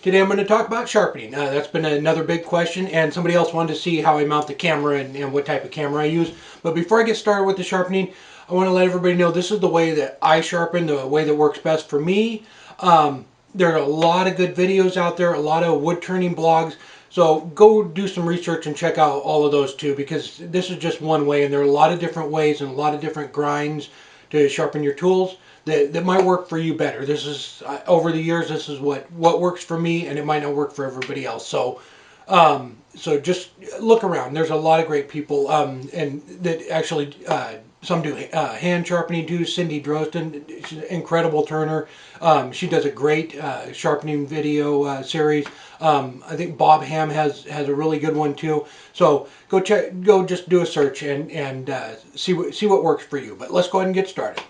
Today I'm going to talk about sharpening. That's been another big question, and somebody else wanted to see how I mount the camera and what type of camera I use. But before I get started with the sharpening, I want to let everybody know this is the way that I sharpen, the way that works best for me. There are a lot of good videos out there, a lot of wood turning blogs. So go do some research and check out all of those too, because this is just one way, and there are a lot of different ways and a lot of different grinds to sharpen your tools that might work for you better. This is over the years, this is what works for me, and it might not work for everybody else. So so just look around. There's a lot of great people, and that actually some do hand sharpening too. Cindy Drosden, she's an incredible turner. She does a great sharpening video series. I think Bob Ham has a really good one too. So go check, go just do a search and see what works for you. But let's go ahead and get started.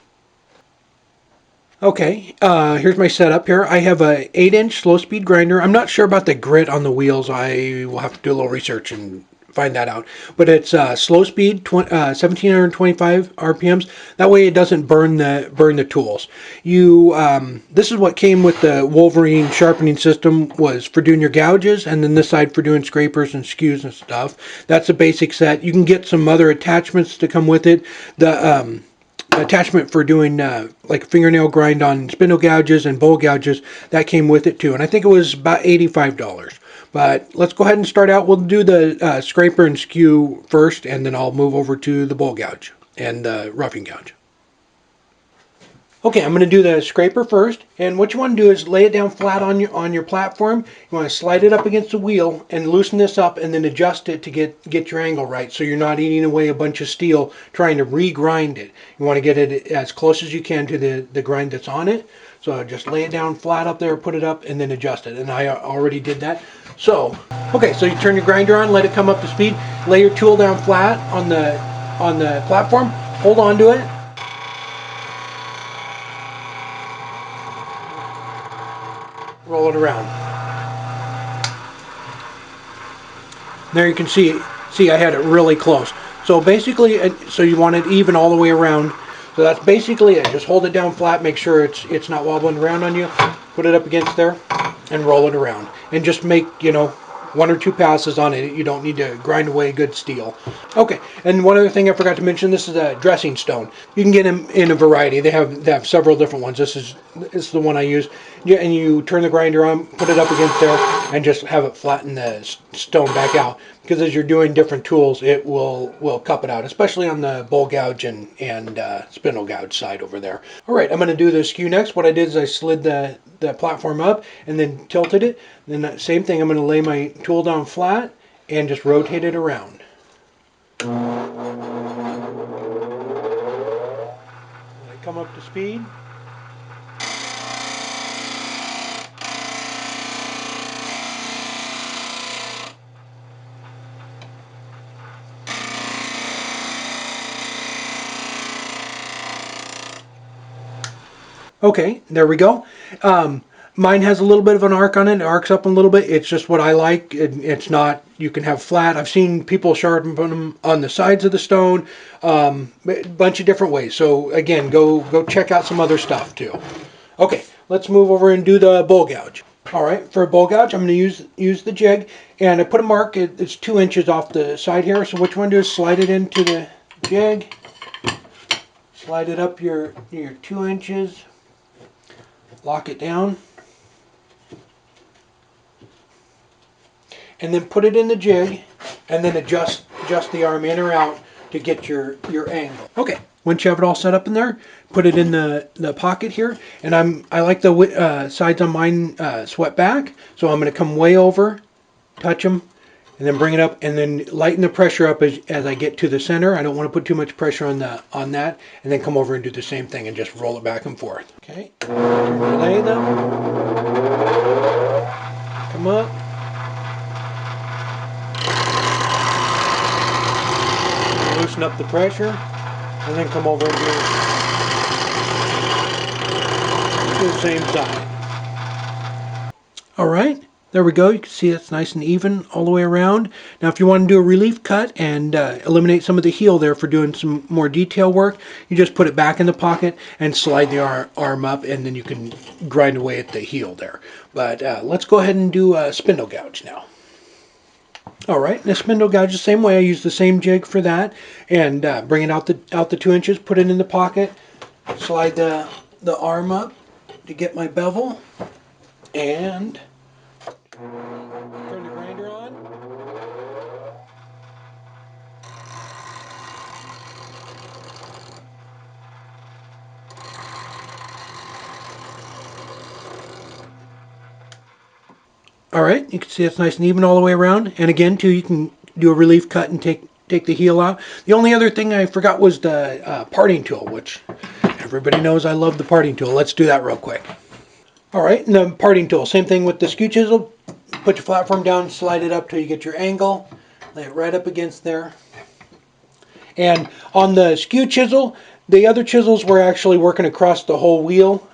Okay, here's my setup here. I have a 8-inch slow-speed grinder. I'm not sure about the grit on the wheels. I will have to do a little research and find that out. But it's slow speed, 1725 RPMs. That way it doesn't burn the tools. This is what came with the Wolverine sharpening system, was for doing your gouges, and then this side for doing scrapers and skews and stuff. That's a basic set. You can get some other attachments to come with it. The attachment for doing like a fingernail grind on spindle gouges and bowl gouges, that came with it too, and I think it was about $85. But let's go ahead and start out. We'll do the scraper and skew first, and then I'll move over to the bowl gouge and the roughing gouge. Okay, I'm going to do the scraper first, and what you want to do is lay it down flat on your platform. You want to slide it up against the wheel and loosen this up, and then adjust it to get your angle right, so you're not eating away a bunch of steel trying to regrind it. You want to get it as close as you can to the grind that's on it. So just lay it down flat up there, put it up, and then adjust it. And I already did that. So, okay, so you turn your grinder on, let it come up to speed, lay your tool down flat on the platform, hold on to it. Roll it around. There you can see I had it really close. So basically, so you want it even all the way around. So that's basically it. Just hold it down flat, make sure it's not wobbling around on you. Put it up against there and roll it around. And just make, 1 or 2 passes on it. You don't need to grind away good steel. Okay, and one other thing I forgot to mention, this is a dressing stone. You can get them in a variety. They have several different ones. This is the one I use. And you turn the grinder on, put it up against there, and just have it flatten the stone back out. Because as you're doing different tools, it will cup it out, especially on the bowl gouge and spindle gouge side over there. All right, I'm going to do the skew next. What I did is I slid the platform up and then tilted it. Then that same thing, I'm going to lay my tool down flat and just rotate it around. Let it come up to speed. Okay, there we go. Mine has a little bit of an arc on it. It arcs up a little bit. It's just what I like. It's not, you can have flat. I've seen people sharpen them on the sides of the stone, a bunch of different ways. So again, go check out some other stuff too. Okay, let's move over and do the bowl gouge. All right, for a bowl gouge, I'm going to use the jig, and I put a mark. It's 2 inches off the side here. So what you want to do is slide it into the jig, slide it up your 2 inches. Lock it down, and then put it in the jig, and then adjust the arm in or out to get your angle. Okay, once you have it all set up in there, put it in the pocket here, and I like the sides on mine swept back, so I'm going to come way over, touch them, and then bring it up, and then lighten the pressure up as I get to the center. I don't want to put too much pressure on that, and then come over and do the same thing and just roll it back and forth. Okay, relay them, come up, loosen up the pressure, and then come over and do the same side. All right. There we go. You can see it's nice and even all the way around. Now if you want to do a relief cut and eliminate some of the heel there for doing some more detail work, you just put it back in the pocket and slide the arm up, and then you can grind away at the heel there. But let's go ahead and do a spindle gouge now. Alright, the spindle gouge the same way. I use the same jig for that, and bring it out the 2 inches, put it in the pocket, slide the arm up to get my bevel, and turn the grinder on. Alright, you can see it's nice and even all the way around. And again, too, you can do a relief cut and take the heel out. The only other thing I forgot was the parting tool, which everybody knows I love the parting tool. Let's do that real quick. Alright, and the parting tool, same thing with the skew chisel. Put your platform down, slide it up till you get your angle. Lay it right up against there. And on the skew chisel, the other chisels were actually working across the whole wheel.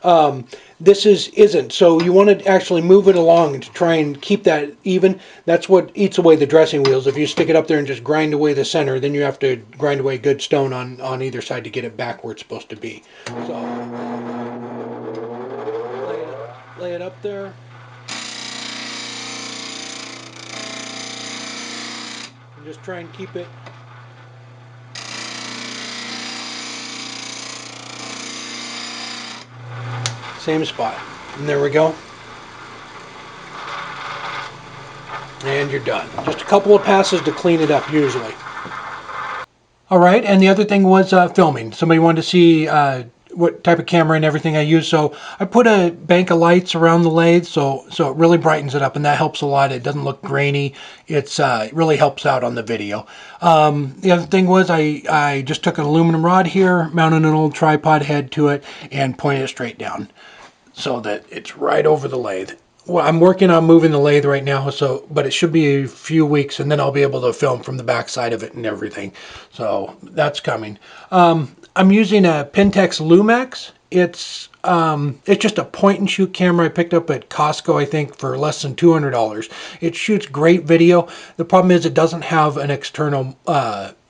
This isn't. So you want to actually move it along to try and keep that even. That's what eats away the dressing wheels. If you stick it up there and just grind away the center, then you have to grind away good stone on either side to get it back where it's supposed to be. So lay it up there. And just try and keep it same spot. And there we go. And you're done. Just a couple of passes to clean it up usually. Alright, and the other thing was filming. Somebody wanted to see what type of camera and everything I use. So I put a bank of lights around the lathe so it really brightens it up, and that helps a lot. It doesn't look grainy. It really helps out on the video. The other thing was I just took an aluminum rod here, mounted an old tripod head to it, and pointed it straight down so that it's right over the lathe. Well, I'm working on moving the lathe right now, but it should be a few weeks, and then I'll be able to film from the back side of it and everything. So that's coming. I'm using a Pentax Lumax. It's just a point and shoot camera I picked up at Costco, I think, for less than $200. It shoots great video. The problem is it doesn't have an external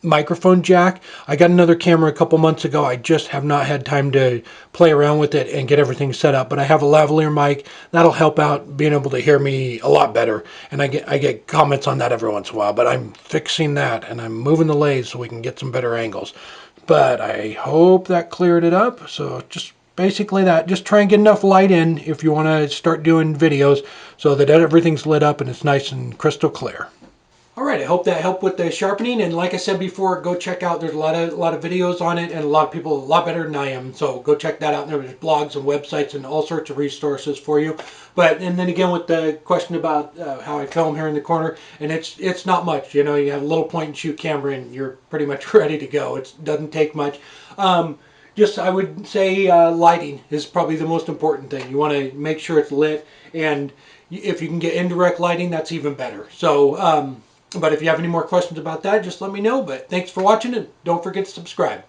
microphone jack. I got another camera a couple months ago. I just have not had time to play around with it and get everything set up, but I have a lavalier mic that'll help out being able to hear me a lot better, and I get comments on that every once in a while. But I'm fixing that, and I'm moving the lathe so we can get some better angles. But I hope that cleared it up. So just basically that. Just try and get enough light in if you want to start doing videos so that everything's lit up and it's nice and crystal clear. Alright, I hope that helped with the sharpening, and like I said before, go check out, there's a lot of videos on it, and a lot of people a lot better than I am, so go check that out. And there's blogs and websites and all sorts of resources for you. And then again with the question about how I film here in the corner, and it's not much, you know, you have a little point and shoot camera and you're pretty much ready to go. It doesn't take much. Just I would say lighting is probably the most important thing. You want to make sure it's lit, and if you can get indirect lighting, that's even better. So but if you have any more questions about that, just let me know. But thanks for watching, and don't forget to subscribe.